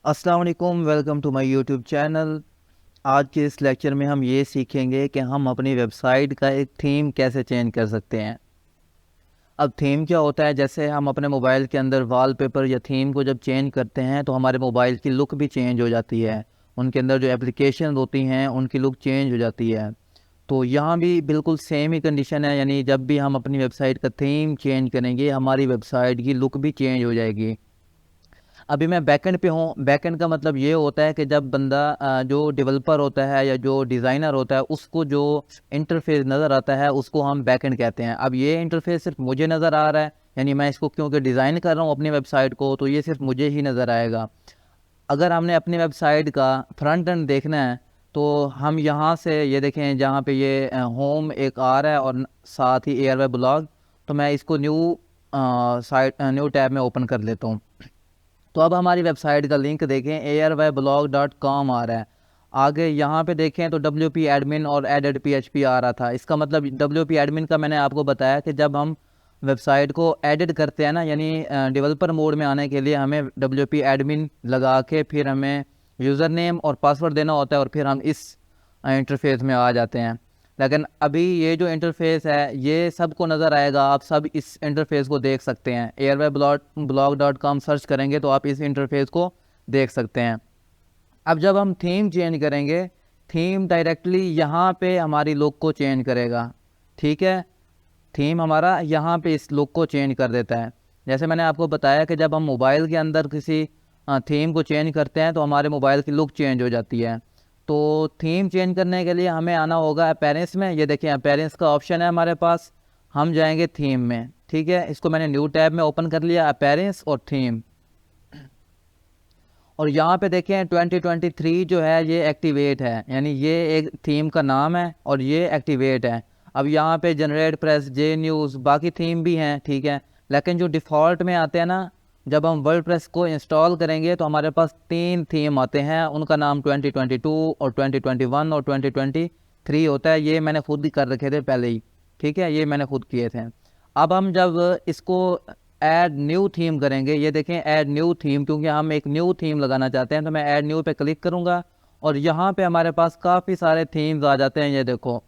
अस्सलाम वालेकुम, welcome to my YouTube channel. आज के इस लेक्चर में हम ये सीखेंगे कि हम अपनी वेबसाइट का एक थीम कैसे चेंज कर सकते हैं। अब थीम क्या होता है, जैसे हम अपने मोबाइल के अंदर वॉलपेपर या थीम को जब चेंज करते हैं तो हमारे मोबाइल की लुक भी चेंज हो जाती है। उनके अंदर जो एप्लीकेशन होती हैं उनकी लुक चेंज हो जाती है। तो यहाँ भी बिल्कुल सेम ही कंडीशन है, यानी जब भी हम अपनी वेबसाइट का थीम चेंज करेंगे हमारी वेबसाइट की लुक भी चेंज हो जाएगी। अभी मैं बैकएंड पे हूँ। बैकएंड का मतलब ये होता है कि जब बंदा जो डेवलपर होता है या जो डिज़ाइनर होता है उसको जो इंटरफेस नज़र आता है उसको हम बैकएंड कहते हैं। अब ये इंटरफेस सिर्फ मुझे नज़र आ रहा है, यानी मैं इसको क्योंकि डिज़ाइन कर रहा हूँ अपनी वेबसाइट को, तो ये सिर्फ मुझे ही नज़र आएगा। अगर हमने अपनी वेबसाइट का फ्रंट एंड देखना है तो हम यहाँ से ये देखें, जहाँ पे ये होम एक आ रहा है और साथ ही एयरवे ब्लॉग, तो मैं इसको न्यू टैब में ओपन कर लेता हूँ। तो अब हमारी वेबसाइट का लिंक देखें, airwayblog.com आ रहा है। आगे यहाँ पे देखें तो WP एडमिन और एडेड PHP आ रहा था। इसका मतलब WP एडमिन का मैंने आपको बताया कि जब हम वेबसाइट को एडिट करते हैं ना, यानी डेवलपर मोड में आने के लिए हमें WP एडमिन लगा के फिर हमें यूज़र नेम और पासवर्ड देना होता है और फिर हम इस इंटरफेस में आ जाते हैं। लेकिन अभी ये जो इंटरफेस है ये सबको नज़र आएगा, आप सब इस इंटरफेस को देख सकते हैं। airwayblog.com सर्च करेंगे तो आप इस इंटरफेस को देख सकते हैं। अब जब हम थीम चेंज करेंगे, थीम डायरेक्टली यहाँ पे हमारी लुक को चेंज करेगा। ठीक है, थीम हमारा यहाँ पे इस लुक को चेंज कर देता है। जैसे मैंने आपको बताया कि जब हम मोबाइल के अंदर किसी थीम को चेंज करते हैं तो हमारे मोबाइल की लुक चेंज हो जाती है। तो थीम चेंज करने के लिए हमें आना होगा अपीयरेंस में। ये देखिए अपीयरेंस का ऑप्शन है हमारे पास, हम जाएंगे थीम में। ठीक है, इसको मैंने न्यू टैब में ओपन कर लिया, अपीयरेंस और थीम। और यहाँ पे देखें 2023 जो है ये एक्टिवेट है, यानी ये एक थीम का नाम है और ये एक्टिवेट है। अब यहाँ पे जनरेट प्रेस, जे न्यूज़, बाकी थीम भी हैं, ठीक है। लेकिन जो डिफ़ॉल्ट में आते हैं ना, जब हम वर्डप्रेस को इंस्टॉल करेंगे तो हमारे पास 3 थीम आते हैं, उनका नाम 2022 और 2021 और 2023 होता है। ये मैंने खुद ही कर रखे थे पहले ही, ठीक है, ये मैंने खुद किए थे। अब हम जब इसको ऐड न्यू थीम करेंगे, ये देखें ऐड न्यू थीम, क्योंकि हम एक न्यू थीम लगाना चाहते हैं, तो मैं ऐड न्यू पे क्लिक करूंगा और यहाँ पे हमारे पास काफ़ी सारे थीम्स आ जाते हैं। ये देखो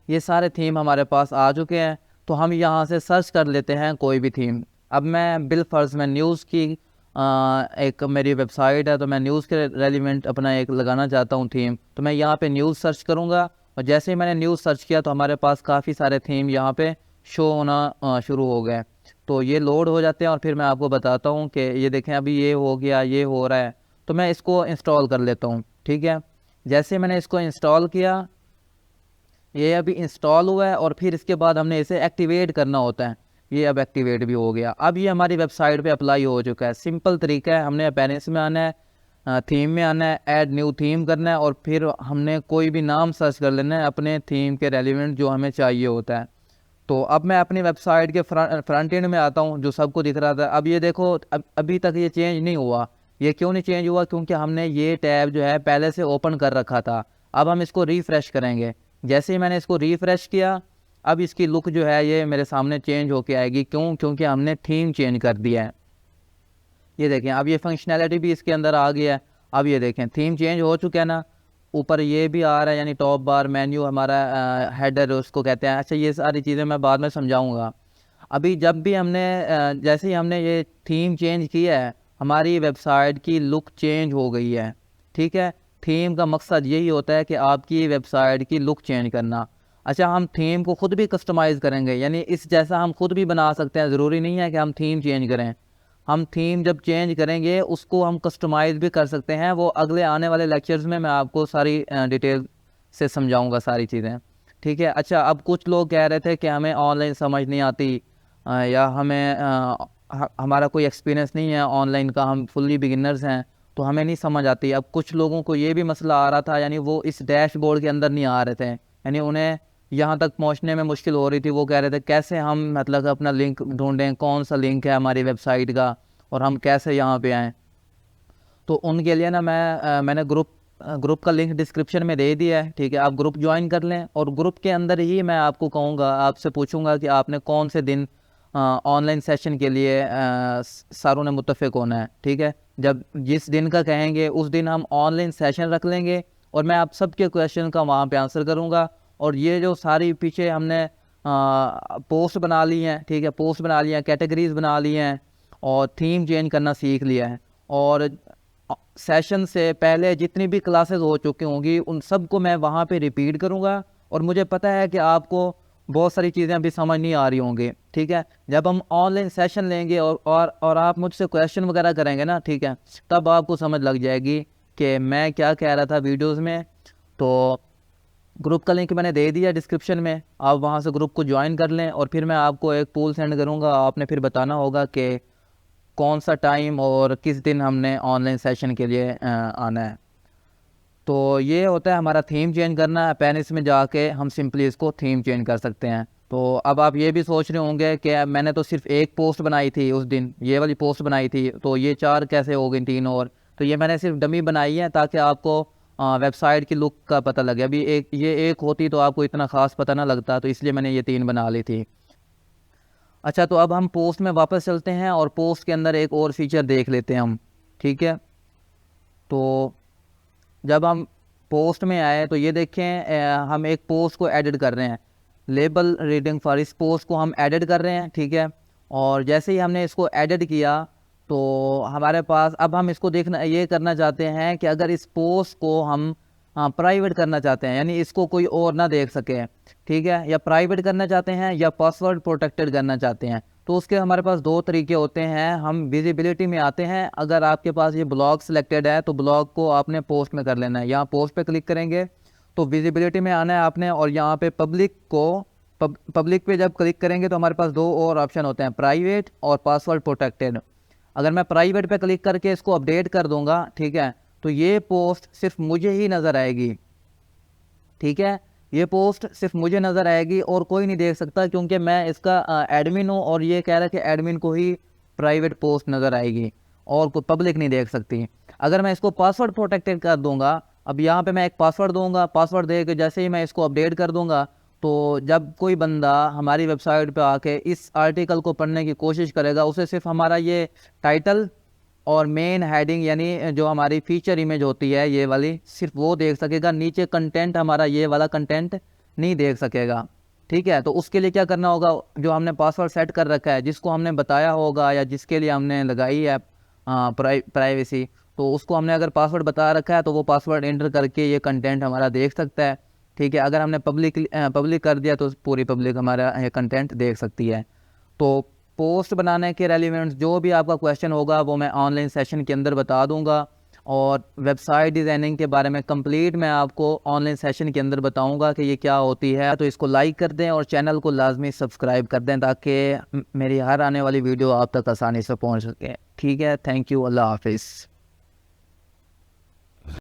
ये सारे थीम हमारे पास आ चुके हैं। तो हम यहाँ से सर्च कर लेते हैं कोई भी थीम। अब मैं बिलफर्ज में न्यूज़ की एक मेरी वेबसाइट है, तो मैं न्यूज़ के रेलिवेंट अपना एक लगाना चाहता हूँ थीम, तो मैं यहाँ पे न्यूज़ सर्च करूँगा और जैसे ही मैंने न्यूज़ सर्च किया तो हमारे पास काफ़ी सारे थीम यहाँ पे शो होना शुरू हो गए। तो ये लोड हो जाते हैं और फिर मैं आपको बताता हूँ कि ये देखें अभी ये हो गया, ये हो रहा है। तो मैं इसको इंस्टॉल कर लेता हूँ। ठीक है, जैसे मैंने इसको इंस्टॉल किया, ये अभी इंस्टॉल हुआ है और फिर इसके बाद हमने इसे एक्टिवेट करना होता है। ये अब एक्टिवेट भी हो गया। अब ये हमारी वेबसाइट पे अप्लाई हो चुका है। सिंपल तरीका है, हमने अपीयरेंस में आना है, थीम में आना है, ऐड न्यू थीम करना है और फिर हमने कोई भी नाम सर्च कर लेना है अपने थीम के रेलिवेंट जो हमें चाहिए होता है। तो अब मैं अपनी वेबसाइट के फ्रंट एंड में आता हूँ जो सबको दिख रहा था। अब ये देखो अभी तक ये चेंज नहीं हुआ। ये क्यों नहीं चेंज हुआ? क्योंकि हमने ये टैब जो है पहले से ओपन कर रखा था। अब हम इसको रिफ़्रेश करेंगे। जैसे ही मैंने इसको रिफ़्रेश किया, अब इसकी लुक जो है ये मेरे सामने चेंज होके आएगी। क्यों? क्योंकि हमने थीम चेंज कर दिया है। ये देखें अब ये फंक्शनैलिटी भी इसके अंदर आ गया है। अब ये देखें थीम चेंज हो चुका है ना, ऊपर ये भी आ रहा है, यानी टॉप बार मेन्यू हमारा हेडर उसको कहते हैं। अच्छा, ये सारी चीज़ें मैं बाद में समझाऊंगा। अभी जब भी हमने जैसे ही हमने ये थीम चेंज किया है हमारी वेबसाइट की लुक चेंज हो गई है। ठीक है, थीम का मकसद यही होता है कि आपकी वेबसाइट की लुक चेंज करना। अच्छा, हम थीम को ख़ुद भी कस्टमाइज़ करेंगे, यानी इस जैसा हम खुद भी बना सकते हैं। ज़रूरी नहीं है कि हम थीम चेंज करें। हम थीम जब चेंज करेंगे उसको हम कस्टमाइज़ भी कर सकते हैं। वो अगले आने वाले लेक्चर्स में मैं आपको सारी डिटेल से समझाऊंगा सारी चीज़ें। ठीक है। अच्छा, अब कुछ लोग कह रहे थे कि हमें ऑनलाइन समझ नहीं आती या हमें हमारा कोई एक्सपीरियंस नहीं है ऑनलाइन का, हम फुल्ली बिगिनर्स हैं तो हमें नहीं समझ आती। अब कुछ लोगों को ये भी मसला आ रहा था, यानी वो इस डैशबोर्ड के अंदर नहीं आ रहे थे, यानी उन्हें यहाँ तक पहुँचने में मुश्किल हो रही थी। वो कह रहे थे कैसे हम मतलब अपना लिंक ढूंढें, कौन सा लिंक है हमारी वेबसाइट का और हम कैसे यहाँ पे आएँ। तो उनके लिए ना मैंने ग्रुप का लिंक डिस्क्रिप्शन में दे दिया है। ठीक है, आप ग्रुप ज्वाइन कर लें और ग्रुप के अंदर ही मैं आपको कहूँगा, आपसे पूछूंगा कि आपने कौन से दिन ऑनलाइन सेशन के लिए सारों ने मुत्तफ़िक होना है। ठीक है, जब जिस दिन का कहेंगे उस दिन हम ऑनलाइन सेशन रख लेंगे और मैं आप सबके क्वेश्चन का वहाँ पे आंसर करूँगा। और ये जो सारी पीछे हमने पोस्ट बना ली हैं, ठीक है, पोस्ट बना लिया है, कैटेगरीज बना ली हैं और थीम चेंज करना सीख लिया है। और सेशन से पहले जितनी भी क्लासेस हो चुकी होंगी उन सब को मैं वहाँ पे रिपीट करूँगा। और मुझे पता है कि आपको बहुत सारी चीज़ें अभी समझ नहीं आ रही होंगी, ठीक है। जब हम ऑनलाइन सेशन लेंगे और आप मुझसे क्वेश्चन वगैरह करेंगे ना, ठीक है, तब आपको समझ लग जाएगी कि मैं क्या कह रहा था वीडियोज़ में। तो ग्रुप का लिंक मैंने दे दिया डिस्क्रिप्शन में, आप वहाँ से ग्रुप को ज्वाइन कर लें और फिर मैं आपको एक पोल सेंड करूँगा। आपने फिर बताना होगा कि कौन सा टाइम और किस दिन हमने ऑनलाइन सेशन के लिए आना है। तो ये होता है हमारा थीम चेंज करना है। पेनिस में जाके हम सिंपली इसको थीम चेंज कर सकते हैं। तो अब आप ये भी सोच रहे होंगे कि मैंने तो सिर्फ एक पोस्ट बनाई थी उस दिन, ये वाली पोस्ट बनाई थी, तो ये 4 कैसे हो गई 3 और। तो ये मैंने सिर्फ डमी बनाई है ताकि आपको वेबसाइट की लुक का पता लगे। अभी एक होती तो आपको इतना ख़ास पता ना लगता, तो इसलिए मैंने ये 3 बना ली थी। अच्छा, तो अब हम पोस्ट में वापस चलते हैं और पोस्ट के अंदर एक और फीचर देख लेते हैं हम, ठीक है। तो जब हम पोस्ट में आए तो ये देखें हम एक पोस्ट को एडिट कर रहे हैं, लेबल रीडिंग फॉर, इस पोस्ट को हम एडिट कर रहे हैं, ठीक है। और जैसे ही हमने इसको एडिट किया तो हमारे पास अब हम इसको देखना ये करना चाहते हैं कि अगर इस पोस्ट को हम प्राइवेट करना चाहते हैं, यानी इसको कोई और ना देख सके, ठीक है, या प्राइवेट करना चाहते हैं या पासवर्ड प्रोटेक्टेड करना चाहते हैं, तो उसके हमारे पास 2 तरीके होते हैं। हम विजिबिलिटी में आते हैं। अगर आपके पास ये ब्लॉग सिलेक्टेड है तो ब्लॉग को आपने पोस्ट में कर लेना है। यहाँ पोस्ट पे क्लिक करेंगे तो विजिबिलिटी में आना है आपने, और यहाँ पे पब्लिक पे जब क्लिक करेंगे तो हमारे पास 2 और ऑप्शन होते हैं, प्राइवेट और पासवर्ड प्रोटेक्टेड। अगर मैं प्राइवेट पे क्लिक करके इसको अपडेट कर दूंगा, ठीक है, तो ये पोस्ट सिर्फ मुझे ही नज़र आएगी, ठीक है। ये पोस्ट सिर्फ मुझे नज़र आएगी और कोई नहीं देख सकता, क्योंकि मैं इसका एडमिन हूँ और ये कह रहा है कि एडमिन को ही प्राइवेट पोस्ट नज़र आएगी और कोई पब्लिक नहीं देख सकती। अगर मैं इसको पासवर्ड प्रोटेक्टेड कर दूंगा, अब यहाँ पे मैं एक पासवर्ड दूंगा, पासवर्ड दे के जैसे ही मैं इसको अपडेट कर दूंगा तो जब कोई बंदा हमारी वेबसाइट पे आके इस आर्टिकल को पढ़ने की कोशिश करेगा, उसे सिर्फ हमारा ये टाइटल और मेन हेडिंग, यानी जो हमारी फीचर इमेज होती है ये वाली, सिर्फ वो देख सकेगा। नीचे कंटेंट हमारा ये वाला कंटेंट नहीं देख सकेगा, ठीक है। तो उसके लिए क्या करना होगा, जो हमने पासवर्ड सेट कर रखा है, जिसको हमने बताया होगा या जिसके लिए हमने लगाई है प्राइवेसी, तो उसको हमने अगर पासवर्ड बता रखा है तो वो पासवर्ड एंटर करके ये कंटेंट हमारा देख सकता है, ठीक है। अगर हमने पब्लिक कर दिया तो पूरी पब्लिक हमारा ये कंटेंट देख सकती है। तो पोस्ट बनाने के रेलिवेंट्स जो भी आपका क्वेश्चन होगा वो मैं ऑनलाइन सेशन के अंदर बता दूंगा, और वेबसाइट डिज़ाइनिंग के बारे में कंप्लीट मैं आपको ऑनलाइन सेशन के अंदर बताऊंगा कि ये क्या होती है। तो इसको लाइक कर दें और चैनल को लाजमी सब्सक्राइब कर दें ताकि मेरी हर आने वाली वीडियो आप तक आसानी से पहुंच सके, ठीक है। थैंक यू, अल्लाह हाफिज़।